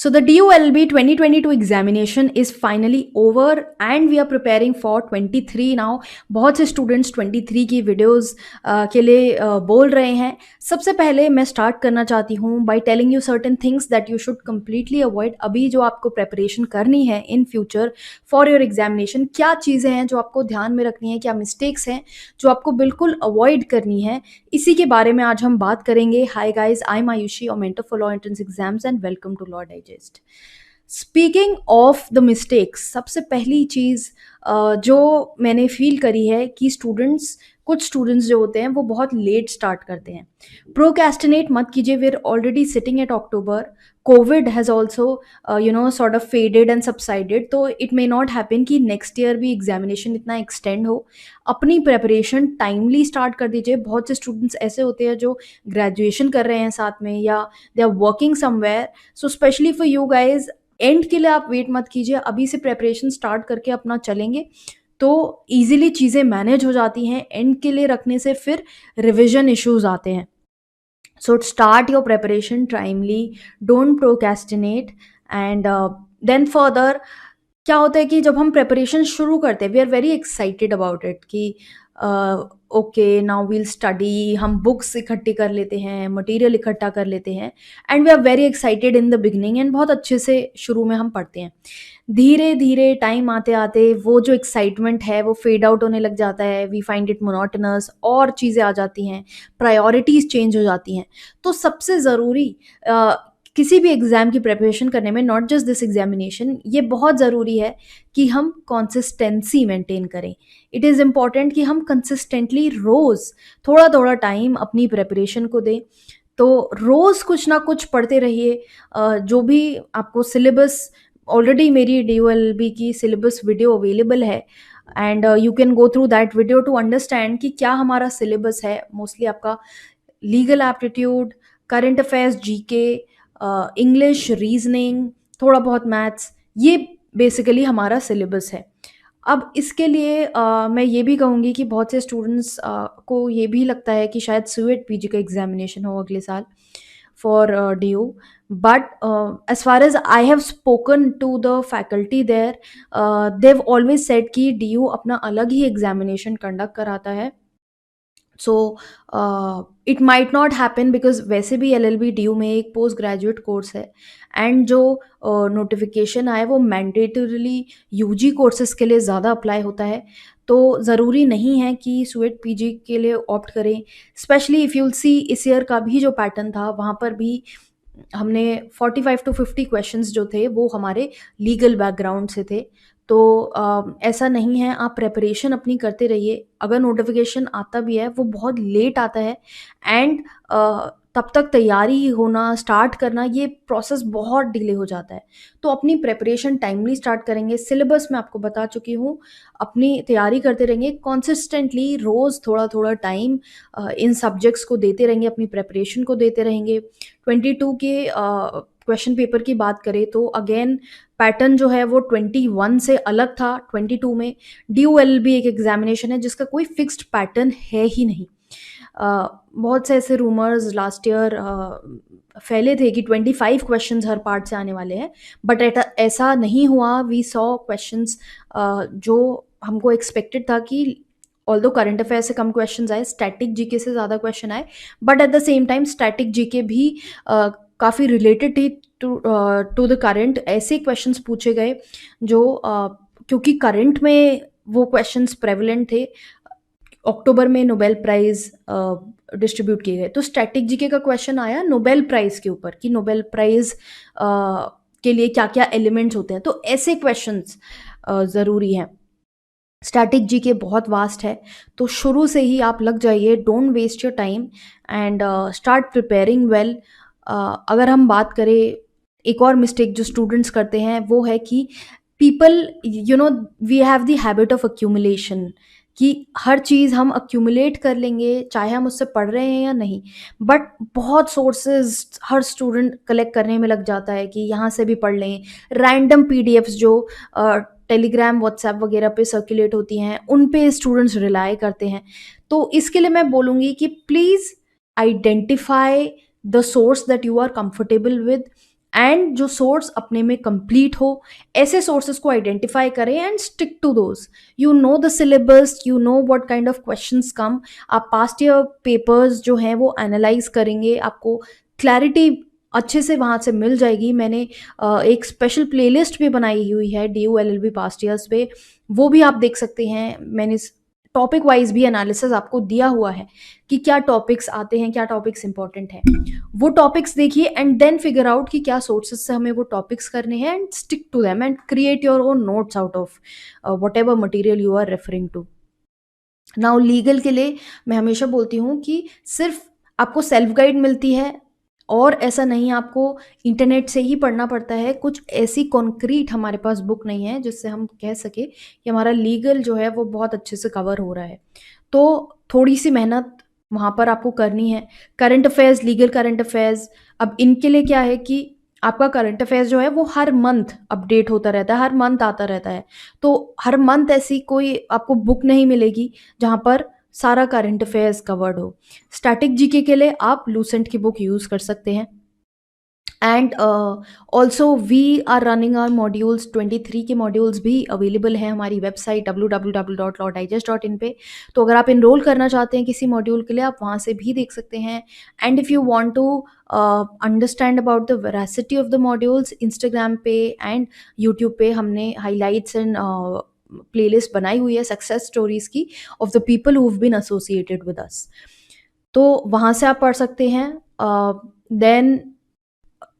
So the DOLB 2022 examination is finally over and we are preparing for 23 now. बहुत से students 23 की videos के लिए बोल रहे हैं. सबसे पहले मैं स्टार्ट करना चाहती हूँ by telling you certain things that you should completely avoid. अभी जो आपको प्रेपरेशन करनी है in future for your examination, क्या चीज़ें हैं जो आपको ध्यान में रखनी है, क्या मिस्टेक्स हैं जो आपको बिल्कुल अवॉइड करनी है, इसी के बारे में आज हम बात करेंगे. Hi guys, I am Ayushi, your mentor for law entrance exams and welcome to Law Digest. Speaking of the mistakes, सबसे पहली चीज़ जो मैंने फील करी है कि कुछ स्टूडेंट्स जो होते हैं वो बहुत लेट स्टार्ट करते हैं. प्रोक्रेस्टिनेट मत कीजिए. We are already sitting at October. Covid has also sort of faded and subsided, तो इट मे नॉट हैपन कि नेक्स्ट ईयर भी एग्जामिनेशन इतना एक्सटेंड हो. अपनी प्रेपरेशन टाइमली स्टार्ट कर दीजिए. बहुत से स्टूडेंट्स ऐसे होते हैं जो ग्रेजुएशन कर रहे हैं साथ में या they are working somewhere. So specially for you guys, and के लिए आप वेट मत कीजिए. अभी से प्रेपरेशन स्टार्ट करके अपना चलेंगे तो इजीली चीज़ें मैनेज हो जाती हैं. एंड के लिए रखने से फिर रिविजन इश्यूज आते हैं. So start your preparation timely, don't procrastinate. And then further क्या होता है कि जब हम प्रेपरेशन शुरू करते हैं we are very excited about it कि ओके नाउ वील स्टडी. हम बुक्स इकट्ठी कर लेते हैं, मटेरियल इकट्ठा कर लेते हैं and we are very excited in the beginning and बहुत अच्छे से शुरू में हम पढ़ते हैं. धीरे धीरे टाइम आते आते वो जो एक्साइटमेंट है वो फेड आउट होने लग जाता है. वी फाइंड इट मोनोटनस और चीज़ें आ जाती हैं, प्रायोरिटीज़ चेंज हो जाती हैं. तो सबसे ज़रूरी किसी भी एग्ज़ाम की प्रिपरेशन करने में, नॉट जस्ट दिस एग्जामिनेशन, ये बहुत ज़रूरी है कि हम कंसिस्टेंसी मेंटेन करें. इट इज़ इम्पॉर्टेंट कि हम कंसिस्टेंटली रोज़ थोड़ा थोड़ा टाइम अपनी प्रिपरेशन को दें. तो रोज़ कुछ ना कुछ पढ़ते रहिए. जो भी आपको सिलेबस, ऑलरेडी मेरी DOLB की सिलेबस वीडियो अवेलेबल है and you can go through that video to understand कि क्या हमारा सिलेबस है. मोस्टली आपका legal aptitude, current affairs, GK, English, reasoning, थोड़ा बहुत मैथ्स, ये बेसिकली हमारा सिलेबस है. अब इसके लिए मैं ये भी कहूँगी कि बहुत से स्टूडेंट्स को ये भी लगता है कि शायद SUET PG का एग्जामिनेशन हो अगले साल for DO. But as far as I have spoken to the faculty there, they always said कि DO अपना अलग ही एग्जामिनेशन कंडक्ट कराता है. So it might not happen because वैसे भी LLB DU में एक पोस्ट ग्रेजुएट कोर्स है एंड जो नोटिफिकेशन आए वो मैंडेटरीली UG कोर्सेज के लिए ज़्यादा अप्लाई होता है. तो ज़रूरी नहीं है कि SUET PG के लिए ऑप्ट करें. स्पेशली इफ़ यूल सी इस ईयर का भी जो पैटर्न था वहाँ पर भी हमने 45 to 50 क्वेश्चंस जो थे वो हमारे लीगल बैकग्राउंड से थे. तो ऐसा नहीं है, आप प्रेपरेशन अपनी करते रहिए. अगर नोटिफिकेशन आता भी है वो बहुत लेट आता है एंड तब तक तैयारी होना, स्टार्ट करना, ये प्रोसेस बहुत डिले हो जाता है. तो अपनी प्रेपरेशन टाइमली स्टार्ट करेंगे. सिलेबस मैं आपको बता चुकी हूँ, अपनी तैयारी करते रहेंगे कॉन्सिस्टेंटली. रोज़ थोड़ा थोड़ा टाइम इन सब्जेक्ट्स को देते रहेंगे, अपनी प्रेपरेशन को देते रहेंगे. 22 के क्वेश्चन पेपर की बात करें तो अगेन पैटर्न जो है वो 21 से अलग था. 22 में DOLB एक एग्जामिनेशन है जिसका कोई फिक्स्ड पैटर्न है ही नहीं. बहुत से ऐसे रूमर्स लास्ट ईयर फैले थे कि 25 क्वेश्चंस हर पार्ट से आने वाले हैं, बट ऐसा नहीं हुआ. वी सॉ क्वेश्चंस जो हमको एक्सपेक्टेड था कि ऑल्दो करंट अफेयर से कम क्वेश्चंस आए, स्टैटिक GK से ज़्यादा क्वेश्चन आए, but at the same time static GK भी काफ़ी रिलेटेड थी टू द करंट. ऐसे क्वेश्चंस पूछे गए जो क्योंकि करंट में वो क्वेश्चंस प्रेवलेंट थे. अक्टूबर में नोबेल प्राइज़ डिस्ट्रीब्यूट किए गए तो स्टैटिक GK का क्वेश्चन आया नोबेल प्राइज़ के ऊपर कि नोबेल प्राइज़ के लिए क्या क्या एलिमेंट्स होते हैं. तो ऐसे क्वेश्चंस ज़रूरी हैं. स्टैटिक GK बहुत वास्ट है, तो शुरू से ही आप लग जाइए. Don't waste your time and start preparing well. अगर हम बात करें, एक और मिस्टेक जो स्टूडेंट्स करते हैं वो है कि people, we have the habit of accumulation, कि हर चीज़ हम अक्यूमुलेट कर लेंगे चाहे हम उससे पढ़ रहे हैं या नहीं. बट बहुत सोर्सेज हर स्टूडेंट कलेक्ट करने में लग जाता है कि यहाँ से भी पढ़ लें. रैंडम PDFs जो टेलीग्राम, व्हाट्सएप वगैरह पे सर्कुलेट होती हैं, उन पे स्टूडेंट्स रिलाई करते हैं. तो इसके लिए मैं बोलूँगी कि please identify the source that you are comfortable with and जो सोर्स अपने में कंप्लीट हो, ऐसे सोर्सेज को आइडेंटिफाई करें and stick to those. You know the syllabus, you know what kind of questions come. आप पास्ट ईयर पेपर्स जो हैं वो एनालाइज करेंगे, आपको क्लैरिटी अच्छे से वहाँ से मिल जाएगी. मैंने एक स्पेशल प्लेलिस्ट भी बनाई हुई है DU LLB पास्ट ईयर्स पे, वो भी आप देख सकते हैं. मैंने टॉपिक वाइज भी एनालिसिस आपको दिया हुआ है कि क्या टॉपिक्स आते हैं, क्या टॉपिक्स इंपॉर्टेंट है. वो टॉपिक्स देखिए एंड देन फिगर आउट कि क्या सोर्सेज से हमें वो टॉपिक्स करने हैं and stick to them and create your own notes out of whatever material you are referring to. Now legal के लिए मैं हमेशा बोलती हूँ कि सिर्फ आपको सेल्फ गाइड मिलती है और ऐसा नहीं आपको इंटरनेट से ही पढ़ना पड़ता है. कुछ ऐसी कॉन्क्रीट हमारे पास बुक नहीं है जिससे हम कह सके कि हमारा लीगल जो है वो बहुत अच्छे से कवर हो रहा है. तो थोड़ी सी मेहनत वहाँ पर आपको करनी है. Current affairs, legal current affairs, अब इनके लिए क्या है कि आपका करंट अफेयर्स जो है वो हर मंथ अपडेट होता रहता है, हर मंथ आता रहता है. तो हर मंथ ऐसी कोई आपको बुक नहीं मिलेगी जहाँ पर सारा करंट अफेयर्स कवर्ड हो. स्टैटिक जीके के लिए आप लूसेंट की बुक यूज़ कर सकते हैं. And also we are running our modules. 23 के मॉड्यूल्स भी अवेलेबल हैं हमारी वेबसाइट www.lawdigest.in पे. तो अगर आप इनरोल करना चाहते हैं किसी मॉड्यूल के लिए, आप वहाँ से भी देख सकते हैं. And if you want to understand about the veracity of the modules, Instagram पे एंड यूट्यूब पे हमने हाईलाइट्स एंड प्लेलिस्ट बनाई हुई है सक्सेस स्टोरीज की of the people who have been associated with us. तो वहाँ से आप पढ़ सकते हैं. देन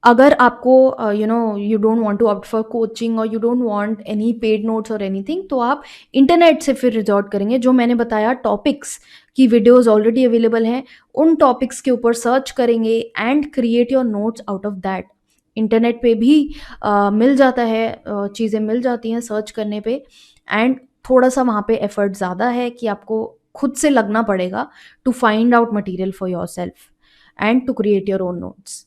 अगर आपको you don't want to opt for coaching और you don't want any paid notes और एनीथिंग, तो आप इंटरनेट से फिर रिजॉर्ट करेंगे. जो मैंने बताया टॉपिक्स की वीडियोस ऑलरेडी अवेलेबल हैं, उन टॉपिक्स के ऊपर सर्च करेंगे and create your notes out of that. Internet पे भी मिल जाता है, चीज़ें मिल जाती हैं सर्च करने पे. एंड थोड़ा सा वहाँ पे एफर्ट ज़्यादा है कि आपको खुद से लगना पड़ेगा to find out material for yourself and to create your own notes.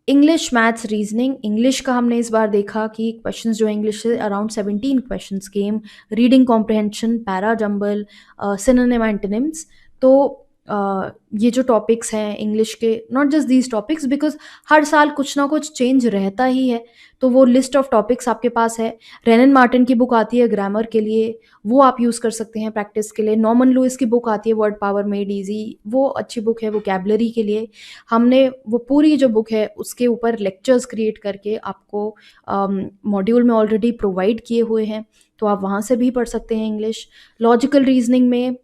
English, maths, reasoning. English का हमने इस बार देखा कि क्वेश्चंस जो है इंग्लिश से around 17 questions came. Reading comprehension, para jumble, synonym antonyms. तो ये जो टॉपिक्स हैं इंग्लिश के, not just these topics, because हर साल कुछ ना कुछ चेंज रहता ही है. तो वो लिस्ट ऑफ टॉपिक्स आपके पास है. रेनन मार्टिन की बुक आती है ग्रामर के लिए, वो आप यूज़ कर सकते हैं प्रैक्टिस के लिए. नॉर्मन लुइस की बुक आती है वर्ड पावर मेड ईजी, वो अच्छी बुक है वोकैबुलरी के लिए. हमने वो पूरी जो बुक है उसके ऊपर लेक्चर्स क्रिएट करके आपको मॉड्यूल में ऑलरेडी प्रोवाइड किए हुए हैं, तो आप वहाँ से भी पढ़ सकते हैं इंग्लिश. लॉजिकल रीजनिंग में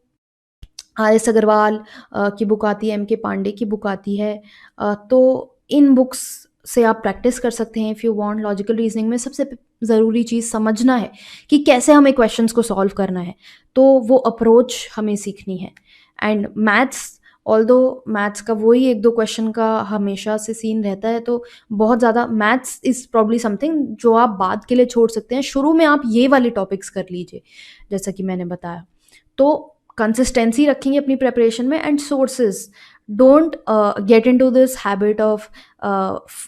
RS अग्रवाल की बुक आती है, MK पांडे की बुक आती है. तो इन बुक्स से आप प्रैक्टिस कर सकते हैं if you want. Logical reasoning में सबसे ज़रूरी चीज़ समझना है कि कैसे हमें क्वेश्चंस को सॉल्व करना है, तो वो अप्रोच हमें सीखनी है. एंड मैथ्स, ऑल्दो मैथ्स का वही 1-2 क्वेश्चन का हमेशा से सीन रहता है, तो बहुत ज़्यादा मैथ्स इज़ प्रॉब्ली समथिंग जो आप बाद के लिए छोड़ सकते हैं. शुरू में आप ये वाले टॉपिक्स कर लीजिए जैसा कि मैंने बताया. तो कंसिस्टेंसी रखेंगे अपनी प्रेपरेशन में. And sources, don't get into this habit of,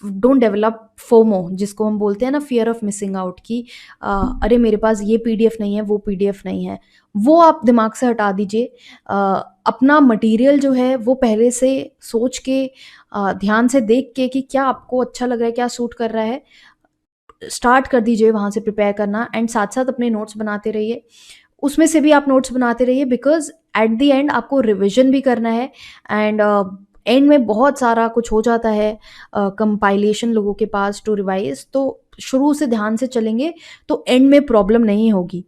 don't develop FOMO जिसको हम बोलते हैं ना, फियर ऑफ मिसिंग आउट, की अरे मेरे पास ये PDF नहीं है, वो PDF नहीं है. वो आप दिमाग से हटा दीजिए. अपना मटेरियल जो है वो पहले से सोच के, ध्यान से देख के कि क्या आपको अच्छा लग रहा है, क्या सूट कर रहा है, स्टार्ट कर दीजिए वहाँ से प्रिपेयर करना. एंड साथ साथ अपने नोट्स बनाते रहिए, उसमें से भी आप नोट्स बनाते रहिए, बिकॉज एट द एंड आपको रिविजन भी करना है. एंड एंड में बहुत सारा कुछ हो जाता है कंपाइलेशन लोगों के पास टू रिवाइज. तो शुरू से ध्यान से चलेंगे तो एंड में प्रॉब्लम नहीं होगी.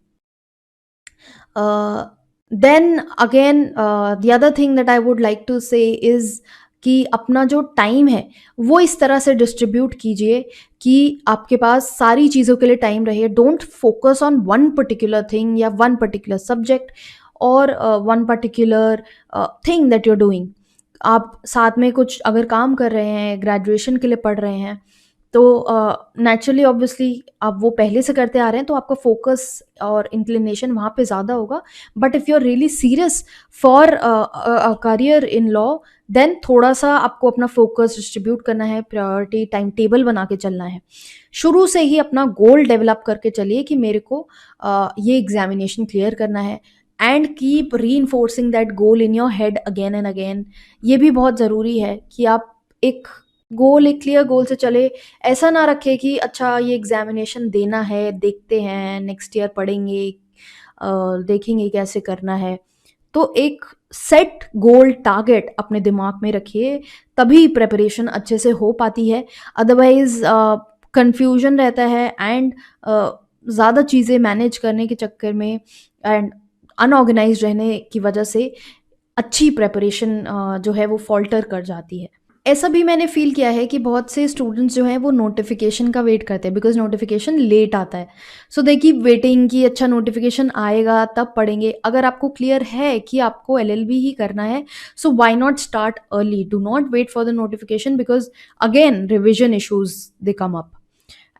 Then again the other thing that I would like to say is कि अपना जो टाइम है वो इस तरह से डिस्ट्रीब्यूट कीजिए कि आपके पास सारी चीज़ों के लिए टाइम रहे. Don't focus on one particular thing या वन पर्टिकुलर सब्जेक्ट और one particular thing that you are doing. आप साथ में कुछ अगर काम कर रहे हैं, ग्रेजुएशन के लिए पढ़ रहे हैं, तो नेचुरली ऑब्वियसली आप वो पहले से करते आ रहे हैं, तो आपका फोकस और इंक्लिनेशन वहाँ पे ज़्यादा होगा. But if you are really serious for career in law, then थोड़ा सा आपको अपना फोकस डिस्ट्रीब्यूट करना है, प्रायोरिटी टाइम टेबल बना के चलना है. शुरू से ही अपना गोल डेवलप करके चलिए कि मेरे को ये एग्जामिनेशन क्लियर करना है. एंड कीप री enforcing that goal in your head again and again. ये भी बहुत ज़रूरी है कि आप एक गोल एक क्लियर गोल से चले, ऐसा ना रखे कि अच्छा ये एग्ज़ामिनेशन देना है, देखते हैं, नेक्स्ट ईयर पढ़ेंगे, देखेंगे कैसे करना है। तो एक सेट गोल टारगेट अपने दिमाग में रखिए, तभी प्रिपरेशन अच्छे से हो पाती है। अदरवाइज़ कन्फ्यूजन रहता है एंड ज़्यादा चीज़ें मैनेज करने के चक्कर में एंड अनऑर्गेनाइज़्ड रहने की वजह से अच्छी प्रिपरेशन जो है वो फ़ॉल्टर कर जाती है। ऐसा भी मैंने फ़ील किया है कि बहुत से स्टूडेंट्स जो हैं वो नोटिफ़िकेशन का वेट करते हैं बिकॉज़ नोटिफ़िकेशन लेट आता है। सो दे कीप वेटिंग कि अच्छा नोटिफ़िकेशन आएगा तब पढ़ेंगे। अगर आपको क्लियर है कि आपको एलएलबी ही करना है, so why not start early? Do not wait for the notification because again revision issues they come up.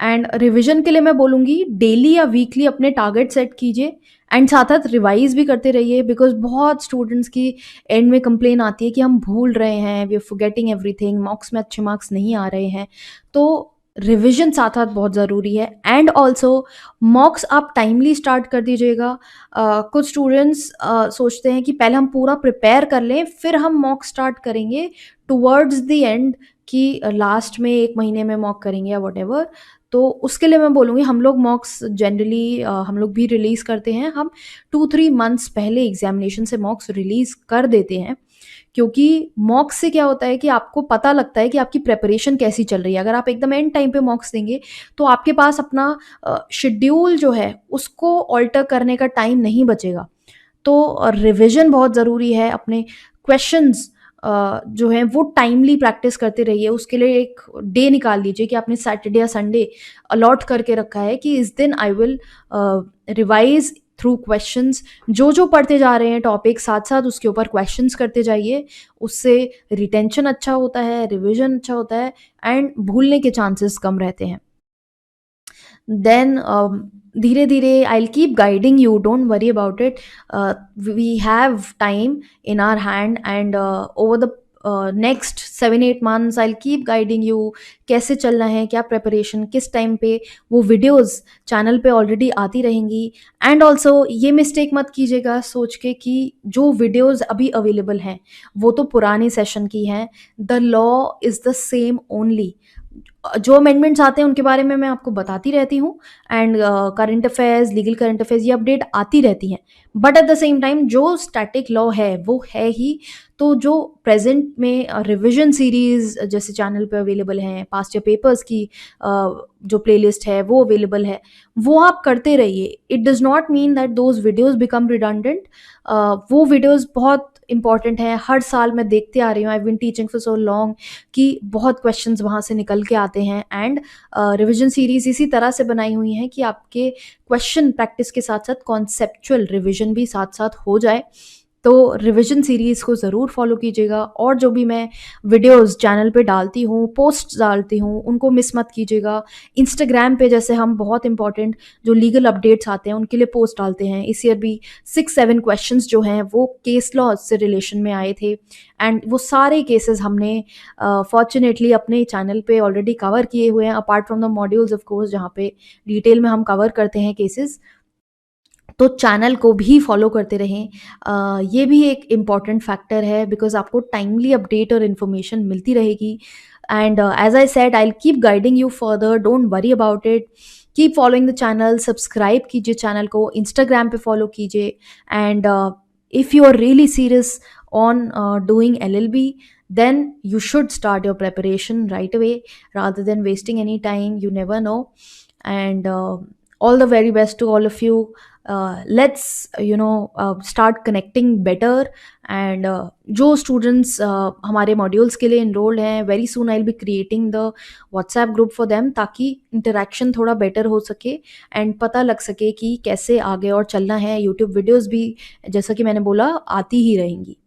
And revision के लिए मैं बोलूँगी डेली या वीकली अपने टारगेट सेट कीजिए एंड साथ-साथ रिवाइज़ भी करते रहिए बिकॉज़ बहुत स्टूडेंट्स की एंड में कंप्लेन आती है कि हम भूल रहे हैं, we are forgetting everything, mocks में अच्छे मार्क्स नहीं आ रहे हैं। तो रिवीजन साथ-साथ बहुत ज़रूरी है एंड ऑल्सो मॉक्स आप टाइमली स्टार्ट कर दीजिएगा। कुछ स्टूडेंट्स सोचते हैं कि पहले हम पूरा प्रिपेयर कर लें, फिर हम मॉक स्टार्ट करेंगे टुवर्ड्स द एंड कि लास्ट में 1 महीने में मॉक करेंगे या व्हाटएवर। तो उसके लिए मैं बोलूँगी हम लोग मॉक्स जनरली हम लोग भी रिलीज़ करते हैं। हम 2-3 मंथ्स पहले एग्ज़ामिनेशन से मॉक्स रिलीज़ कर देते हैं, क्योंकि मॉक्स से क्या होता है कि आपको पता लगता है कि आपकी प्रिपरेशन कैसी चल रही है। अगर आप एकदम एंड टाइम पे मॉक्स देंगे, तो आपके पास अपना शेड्यूल जो है उसको अल्टर करने का टाइम नहीं बचेगा। तो रिविज़न बहुत ज़रूरी है, अपने क्वेश्चंस जो हैं वो टाइमली प्रैक्टिस करते रहिए। उसके लिए एक डे निकाल लीजिए कि आपने सैटरडे या संडे अलॉट करके रखा है कि इस दिन I will revise through questions. जो पढ़ते जा रहे हैं टॉपिक साथ-साथ उसके ऊपर क्वेश्चंस करते जाइए। उससे रिटेंशन अच्छा होता है, रिविज़न अच्छा होता है एंड भूलने के चांसेस कम रहते हैं। Then धीरे धीरे I'll keep guiding you, don't worry about it. We have time in our hand and over the next 7-8 months I'll keep guiding you कैसे चलना है, क्या प्रिपरेशन किस टाइम पे, वो वीडियोस चैनल पे ऑलरेडी आती रहेंगी। एंड ऑल्सो ये मिस्टेक मत कीजिएगा सोच के कि जो वीडियोस अभी अवेलेबल हैं वो तो पुराने सेशन की हैं। The law is the same only. जो अमेंडमेंट्स आते हैं उनके बारे में मैं आपको बताती रहती हूँ and current affairs, legal current affairs ये अपडेट आती रहती हैं। But at the same time जो स्टैटिक लॉ है वो है ही। तो जो प्रेजेंट में रिवीजन सीरीज जैसे चैनल पे अवेलेबल हैं, पास्ट ईयर पेपर्स की जो प्लेलिस्ट है वो अवेलेबल है, वो आप करते रहिए। It does not mean that those videos become redundant. वो वीडियोज बहुत इंपॉर्टेंट है, हर साल मैं देखते आ रही हूँ, I been teaching for so long कि बहुत क्वेश्चंस वहाँ से निकल के आते हैं एंड रिवीजन सीरीज इसी तरह से बनाई हुई हैं कि आपके क्वेश्चन प्रैक्टिस के साथ साथ कॉन्सेप्चुअल रिवीजन भी साथ साथ हो जाए। तो रिवीजन सीरीज़ को ज़रूर फॉलो कीजिएगा और जो भी मैं वीडियोस चैनल पे डालती हूँ, पोस्ट डालती हूँ, उनको मिस मत कीजिएगा। इंस्टाग्राम पे जैसे हम बहुत इंपॉर्टेंट जो लीगल अपडेट्स आते हैं उनके लिए पोस्ट डालते हैं। इस ईयर भी 6-7 क्वेश्चंस जो हैं वो केस लॉ से रिलेशन में आए थे एंड वो सारे केसेस हमने फॉर्चुनेटली अपने चैनल पे ऑलरेडी कवर किए हुए हैं, apart from the modules of course जहाँ पे डिटेल में हम कवर करते हैं केसेस। तो चैनल को भी फॉलो करते रहें। ये भी एक इम्पॉर्टेंट फैक्टर है बिकॉज़ आपको टाइमली अपडेट और इन्फॉर्मेशन मिलती रहेगी and as I said I will keep guiding you further, don't worry about it. Keep following the channel, subscribe कीजिए चैनल को, इंस्टाग्राम पे फॉलो कीजिए and if you are really serious on doing LLB then you should start your preparation right away rather than wasting any time. You never know. And all the very best to all of you. Let's start connecting better and जो students हमारे modules के लिए enrolled हैं, very soon I'll be creating the WhatsApp group for them ताकि interaction थोड़ा better हो सके and पता लग सके कि कैसे आगे और चलना है। YouTube videos भी जैसा कि मैंने बोला आती ही रहेंगी।